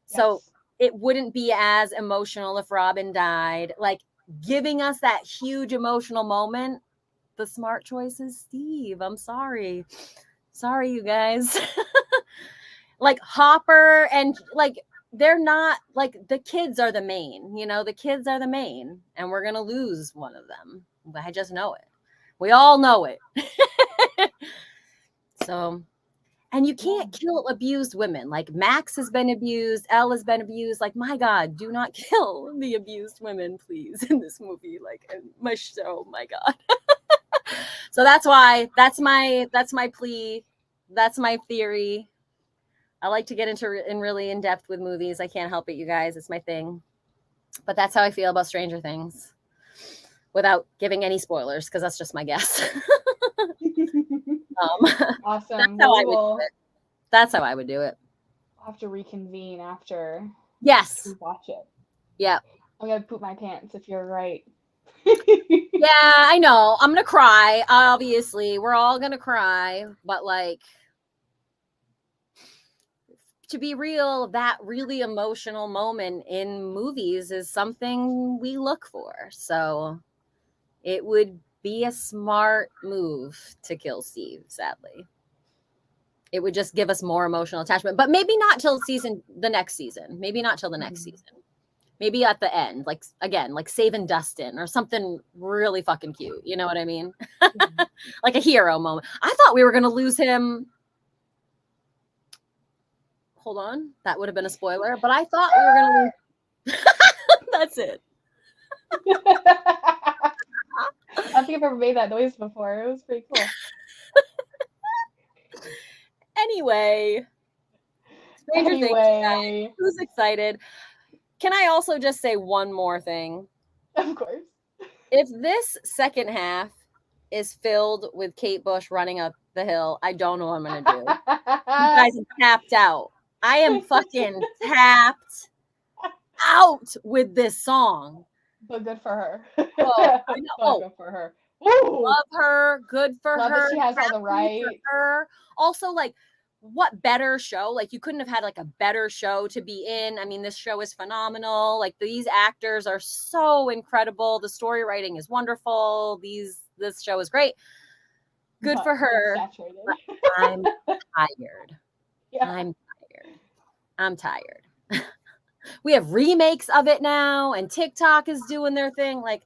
Yes. So it wouldn't be as emotional if Robin died. Like, giving us that huge emotional moment, the smart choice is Steve. I'm sorry. Sorry, you guys. Like, Hopper and, like, they're not, like, the kids are the main, you know? The kids are the main, and we're going to lose one of them. I just know it. We all know it. So... And you can't kill abused women. Like, Max has been abused. Elle has been abused. Like, my God, do not kill the abused women, please, in this movie. Like, in my show, my God. So that's my plea. That's my theory. I like to get really in depth with movies. I can't help it, you guys. It's my thing. But that's how I feel about Stranger Things, without giving any spoilers, because that's just my guess. Awesome. That's how I would do it. I'll have to reconvene after. Yes. We watch it. Yeah. I'm gonna poop my pants if you're right. Yeah, I know. I'm gonna cry. Obviously, we're all gonna cry. But, like, to be real, that really emotional moment in movies is something we look for. So it would be a smart move to kill Steve, sadly. It would just give us more emotional attachment, but maybe not till the next season. Maybe not till the next season. Maybe at the end, like again, like saving Dustin or something really fucking cute. You know what I mean? Like a hero moment. I thought we were going to lose him. Hold on. That would have been a spoiler, but I thought we were going to lose. That's it. I don't think I've ever made that noise before. It was pretty cool. Anyway. Stranger Things, guys. Who's excited? Can I also just say one more thing? Of course. If this second half is filled with Kate Bush running up the hill, I don't know what I'm going to do. You guys are tapped out. I am fucking tapped out with this song. But good for her. Good for her. Ooh. Love her. Good for Love her. That she has all the right. Her. Also, like, what better show? Like, you couldn't have had like a better show to be in. I mean, this show is phenomenal. Like, these actors are so incredible. The story writing is wonderful. This show is great. Good for her. I'm tired. Yeah. I'm tired. We have remakes of it now, and TikTok is doing their thing. Like,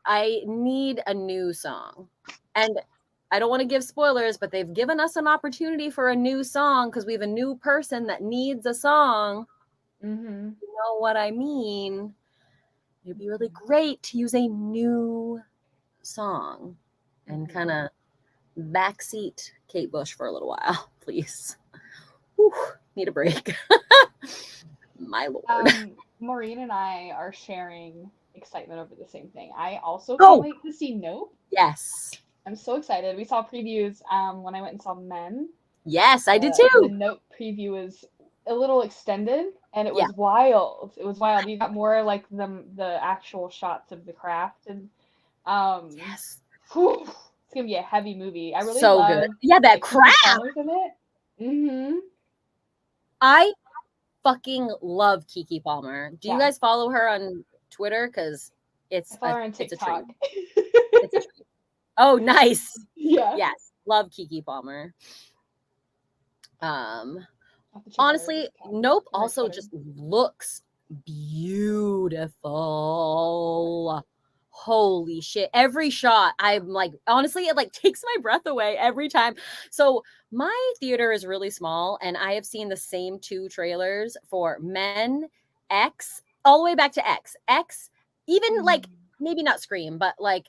I need a new song. And I don't want to give spoilers, but they've given us an opportunity for a new song because we have a new person that needs a song. You know what I mean? It'd be really great to use a new song and kind of backseat Kate Bush for a little while, please. Whew, need a break. My Lord. Maureen and I are sharing excitement over the same thing. I also can't wait to see Nope. Yes. I'm so excited. We saw previews when I went and saw Men. Yes, I did too. The Nope preview was a little extended, and it was wild. It was wild. You got more like the actual shots of the craft, and yes, whew, it's gonna be a heavy movie. I really love good. Yeah, that craft in it. I fucking love Keke Palmer. Do you guys follow her on Twitter? Because it's a treat. It's a treat. Oh, nice. Yeah. Yes. Love Keke Palmer. Honestly, Nope also just looks beautiful. Holy shit. Every shot, I'm like, honestly, it like takes my breath away every time. So my theater is really small, and I have seen the same 2 trailers for Men, X, all the way back to X, even like maybe not Scream, but like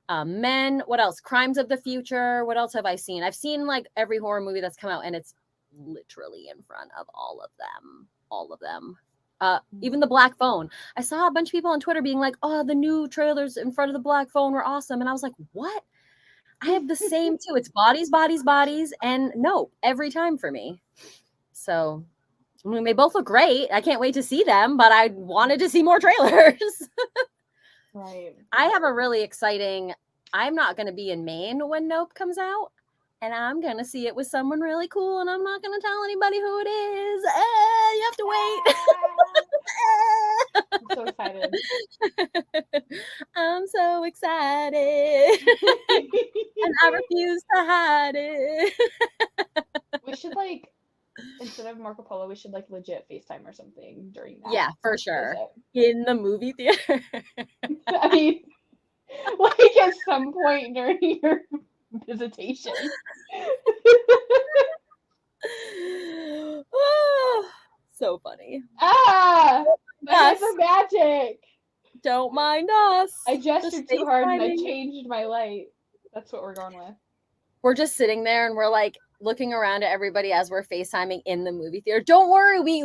Men, what else? Crimes of the Future. What else have I seen? I've seen like every horror movie that's come out, and it's literally in front of all of them. Even the Black Phone. I saw a bunch of people on Twitter being like, oh, the new trailers in front of the Black Phone were awesome. And I was like, what? I have the same 2. It's bodies, and Nope every time for me. So, I mean, they both look great. I can't wait to see them, but I wanted to see more trailers. Right. I have a really exciting, I'm not going to be in Maine when Nope comes out. And I'm going to see it with someone really cool, and I'm not going to tell anybody who it is. You have to wait. I'm so excited. I'm so excited. And I refuse to hide it. We should like, instead of Marco Polo, we should like legit FaceTime or something during that. Yeah, for sure. In the movie theater. I mean, like at some point during your visitation. Oh, so funny. That's a magic. Don't mind us. I gestured too hard and I changed my light. That's what we're going with. We're just sitting there and we're like looking around at everybody as we're FaceTiming in the movie theater. Don't worry, we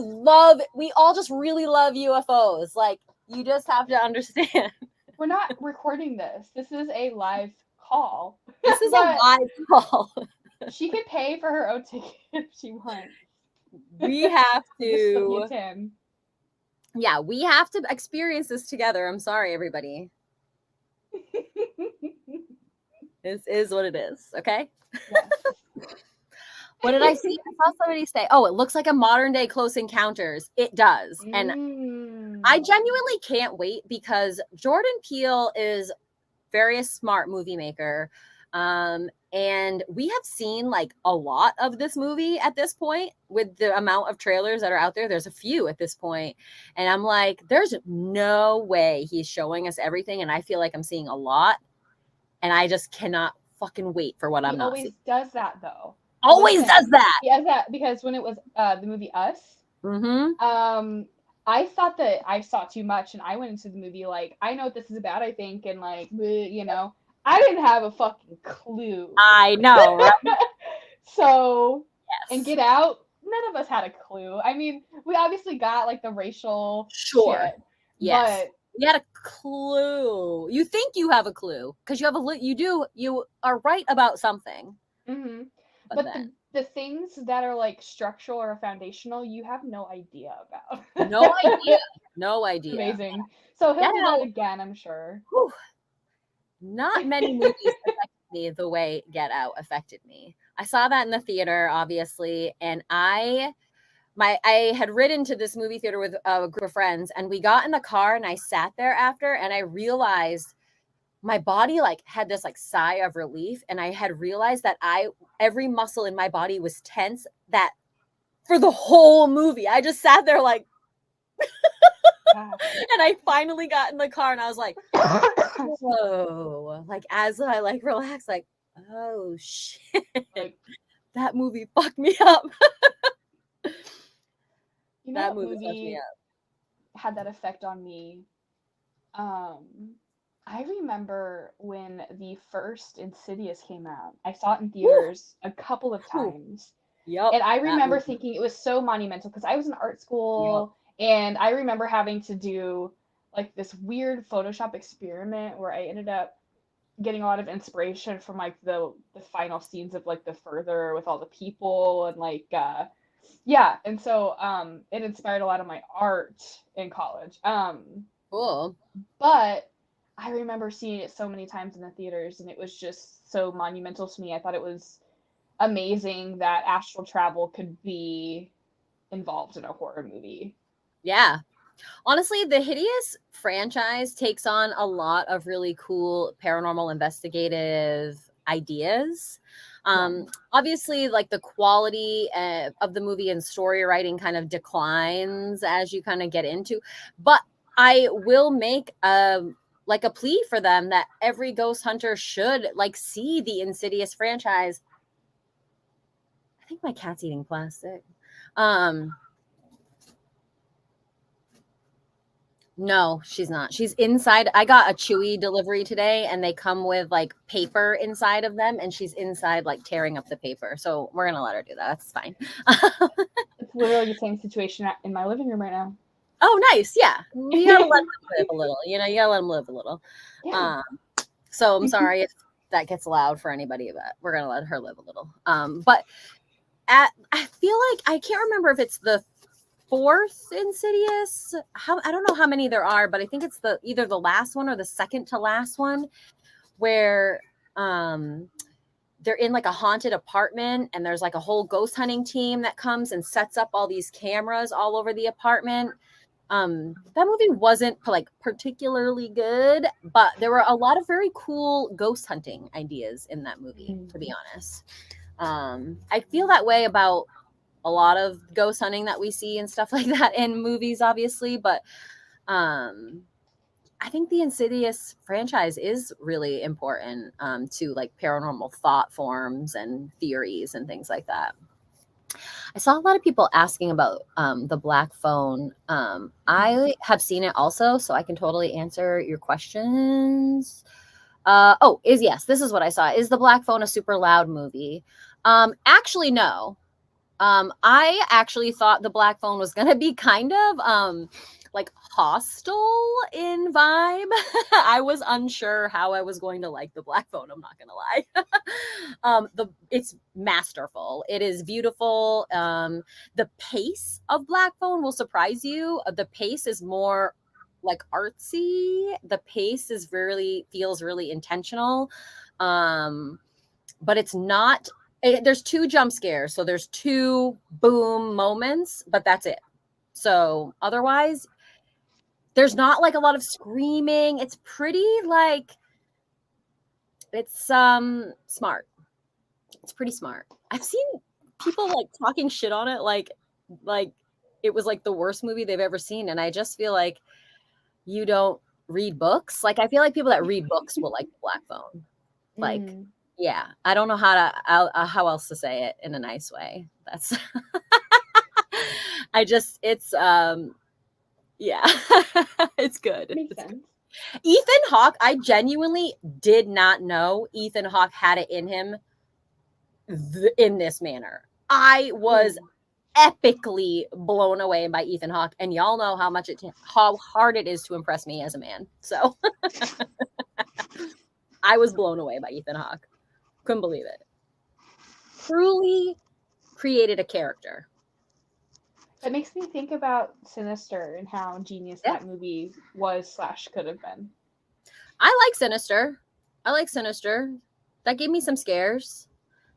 all just really love UFOs. Like, you just have to understand. We're not recording this. This is a live call. This is a live call. She could pay for her own ticket if she wants. We have to. Just him. Yeah, we have to experience this together. I'm sorry, everybody. This is what it is, okay? Yes. What did I see? I saw somebody say, oh, it looks like a modern day Close Encounters. It does. And I genuinely can't wait because Jordan Peele is very smart movie maker. And we have seen like a lot of this movie at this point with the amount of trailers that are out there. There's a few at this point. And I'm like, there's no way he's showing us everything. And I feel like I'm seeing a lot. And I just cannot fucking wait for what I'm not seeing. He always does that though. Always does that. He does that because when it was the movie Us, I thought that I saw too much and I went into the movie like, I know what this is about, I think, and like, you know, I didn't have a fucking clue. I know, right? So, yes. And Get Out, none of us had a clue. I mean, we obviously got like the racial shit. Yes. But you had a clue. You think you have a clue because you have you are right about something. Mm-hmm. But the things that are like structural or foundational, you have no idea about. No idea. No idea. Amazing. So he'll do that again, I'm sure. Whew. Not many movies affected me the way Get Out affected me. I saw that in the theater, obviously, and I had ridden to this movie theater with a group of friends, and we got in the car, and I sat there after, and I realized my body like had this like sigh of relief, and I had realized that every muscle in my body was tense that for the whole movie. I just sat there like and I finally got in the car and I was like, whoa, like as I like relaxed, like, oh shit, that movie fucked me up. You know, that movie fucked me up. Had that effect on me. I remember when the first Insidious came out. I saw it in theaters a couple of times. Yep. And I remember thinking it was so monumental because I was in art school and I remember having to do like this weird Photoshop experiment where I ended up getting a lot of inspiration from like the final scenes of like The Further with all the people and like and so it inspired a lot of my art in college. Cool. But I remember seeing it so many times in the theaters and it was just so monumental to me. I thought it was amazing that astral travel could be involved in a horror movie. Yeah. Honestly, the Hideous franchise takes on a lot of really cool paranormal investigative ideas. Obviously, like the quality of the movie and story writing kind of declines as you kind of get into, but I will make like a plea for them that every ghost hunter should like see the Insidious franchise. I think my cat's eating plastic. No, she's not. She's inside. I got a Chewy delivery today and they come with like paper inside of them and she's inside like tearing up the paper. So we're going to let her do that. That's fine. It's literally the same situation in my living room right now. Oh, nice. Yeah. You got to let them live a little. You know, you got to let them live a little. Yeah. So I'm sorry if that gets loud for anybody, but we're going to let her live a little. But I feel like I can't remember if it's the fourth Insidious. I don't know how many there are, but I think it's either the last one or the second to last one where they're in like a haunted apartment and there's like a whole ghost hunting team that comes and sets up all these cameras all over the apartment. That movie wasn't like particularly good, but there were a lot of very cool ghost hunting ideas in that movie, to be honest. I feel that way about a lot of ghost hunting that we see and stuff like that in movies, obviously, but I think the Insidious franchise is really important to like paranormal thought forms and theories and things like that. I saw a lot of people asking about the black phone. I have seen it also, so I can totally answer your questions. Yes, this is what I saw. Is the black phone a super loud movie? Actually, no. I actually thought the black phone was going to be kind of like Hostel in vibe. I was unsure how I was going to like the black phone. I'm not going to lie. It's masterful. It is beautiful. The pace of black phone will surprise you. The pace is more like artsy. The pace is feels really intentional. But it's not. There's 2 jump scares, so there's 2 boom moments, but that's it. So otherwise, there's not like a lot of screaming. It's pretty like it's smart. It's pretty smart. I've seen people like talking shit on it like it was like the worst movie they've ever seen, and I just feel like you don't read books. Like I feel like people that read books will like the Black Phone. Like yeah, I don't know how else to say it in a nice way. That's it's yeah. It's good. Makes sense. Ethan Hawke, I genuinely did not know Ethan Hawke had it in him in this manner. I was epically blown away by Ethan Hawke, and y'all know how hard it is to impress me as a man. So I was blown away by Ethan Hawke. Couldn't believe it. Truly created a character. It makes me think about Sinister and how genius that movie was / could have been. I like Sinister. That gave me some scares.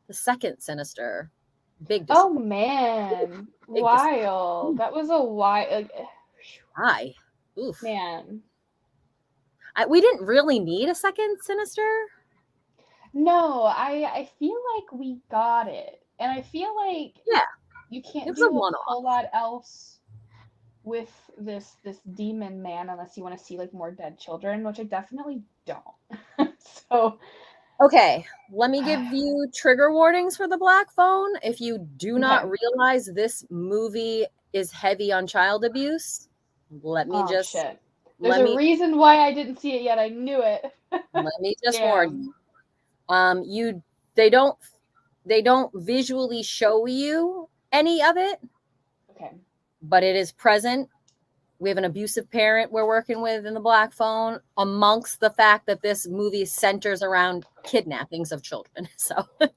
The second Sinister, big. Oh man, wild! That was a wild. Why? Oof, man. We didn't really need a second Sinister. No, I feel like we got it, and I feel like you can't do a whole lot else with this demon man unless you want to see like more dead children, which I definitely don't. So okay, let me give you trigger warnings for the Black Phone. If you do not realize this movie is heavy on child abuse, let me just shit. There's a reason why I didn't see it yet. I knew it. Let me just warn you. They don't visually show you any of it. Okay. But it is present. We have an abusive parent we're working with in the Black Phone, amongst the fact that this movie centers around kidnappings of children. So, I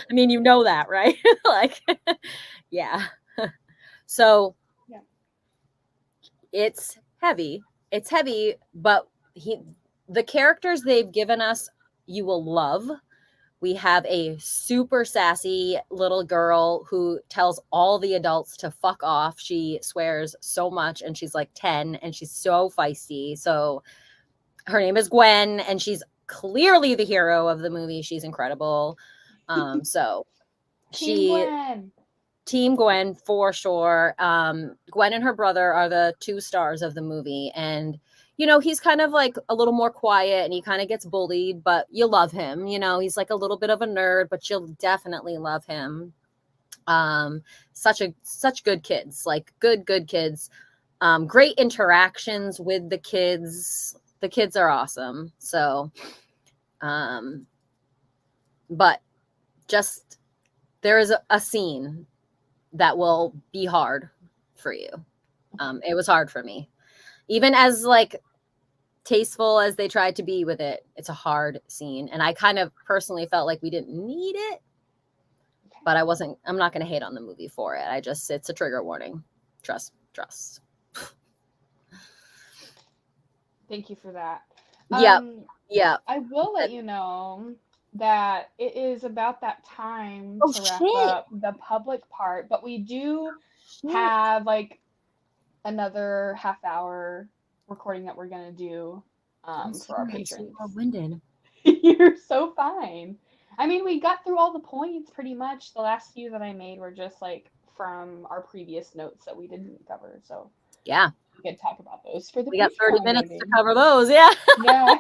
mean, you know that, right? Like, yeah. So, it's heavy. It's heavy, but the characters they've given us, you will love. We have a super sassy little girl who tells all the adults to fuck off. She swears so much, and she's like 10, and she's so feisty. So her name is Gwen, and she's clearly the hero of the movie. She's incredible. So Team Gwen for sure. Gwen and her brother are the two stars of the movie, and you know, he's kind of like a little more quiet and he kind of gets bullied, but you love him. You know, he's like a little bit of a nerd, but you'll definitely love him. Such good kids, like good kids. Great interactions with the kids. The kids are awesome. So, but just there is a scene that will be hard for you. It was hard for me. Even as like tasteful as they tried to be with it, it's a hard scene. And I kind of personally felt like we didn't need it, but I'm not going to hate on the movie for it. It's a trigger warning. Trust. Thank you for that. Yeah. I will let you know that it is about that time to wrap up the public part, but we do have like another half-hour recording that we're gonna do for our patrons. Winded. You're so fine. I mean, we got through all the points pretty much. The last few that I made were just like from our previous notes that we didn't cover. So yeah, we could talk about those for the. We got 30 minutes to cover those. Yeah. Yeah.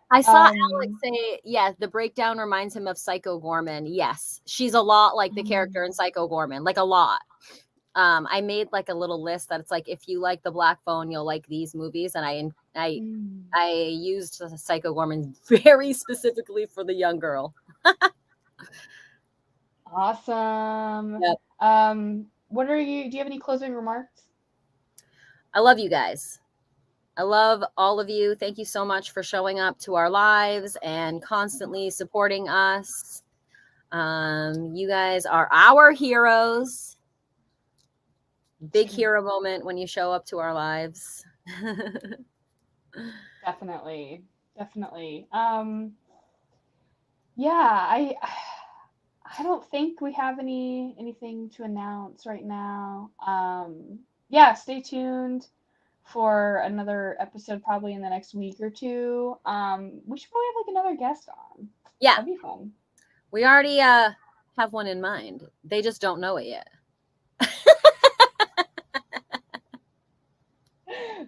I saw Alex say, the breakdown reminds him of Psycho Gorman. Yes, she's a lot like the character in Psycho Gorman, like a lot. I made like a little list that it's like, if you like the Black Phone, you'll like these movies. And I used Psycho Gorman very specifically for the young girl. Awesome. Yep. Do you have any closing remarks? I love you guys. I love all of you. Thank you so much for showing up to our lives and constantly supporting us. You guys are our heroes. Big hero moment when you show up to our lives. Definitely. Yeah, I don't think we have anything to announce right now. Yeah, stay tuned for another episode probably in the next week or two. We should probably have like another guest on. Yeah, That'd be fun. we already have one in mind. They just don't know it yet.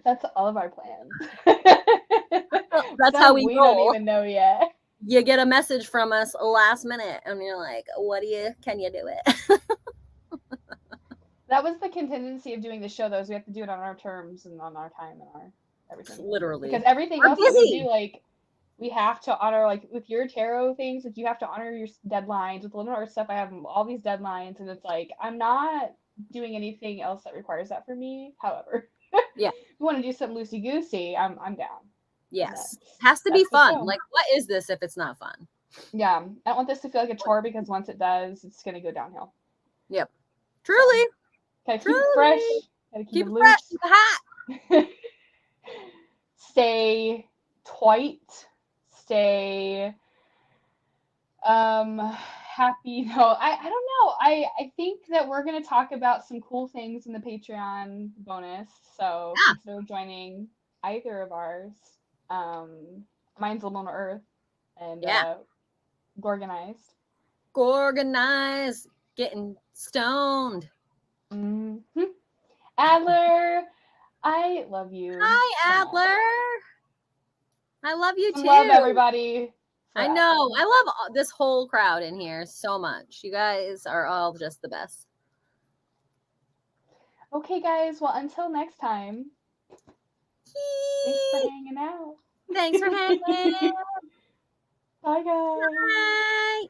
That's all of our plans. That's how we don't roll. even know yet. You get a message from us last minute, and you're like, can you do it? That was the contingency of doing the show, though, is we have to do it on our terms and on our time and our everything. Literally. Because everything We're else that busy. we do, like, we have to honor, like, with your tarot things, like, you have to honor your deadlines. With Little Art stuff, I have all these deadlines, and it's like, I'm not doing anything else that requires that for me. However, Yeah. if you want to do something loosey-goosey, I'm down. Yes. Has to be that's the fun. show. Like, what is this if it's not fun? Yeah. I don't want this to feel like a chore, because once it does, it's going to go downhill. Yep. Truly. Gotta keep it fresh. Gotta keep it fresh. loose. Keep it hot. Stay tight. Stay happy. No, I don't know. I think that we're gonna talk about some cool things in the Patreon bonus. So consider joining either of ours. Mine's Little Earth and Gorgonized. Gorgonized. Getting stoned. Mm-hmm. Adler, I love you. Hi, Adler. I love you too. Love everybody. I know. I love this whole crowd in here so much. You guys are all just the best. Okay, guys. Well, until next time. Thanks for hanging out. Thanks for hanging. Bye, guys. Bye.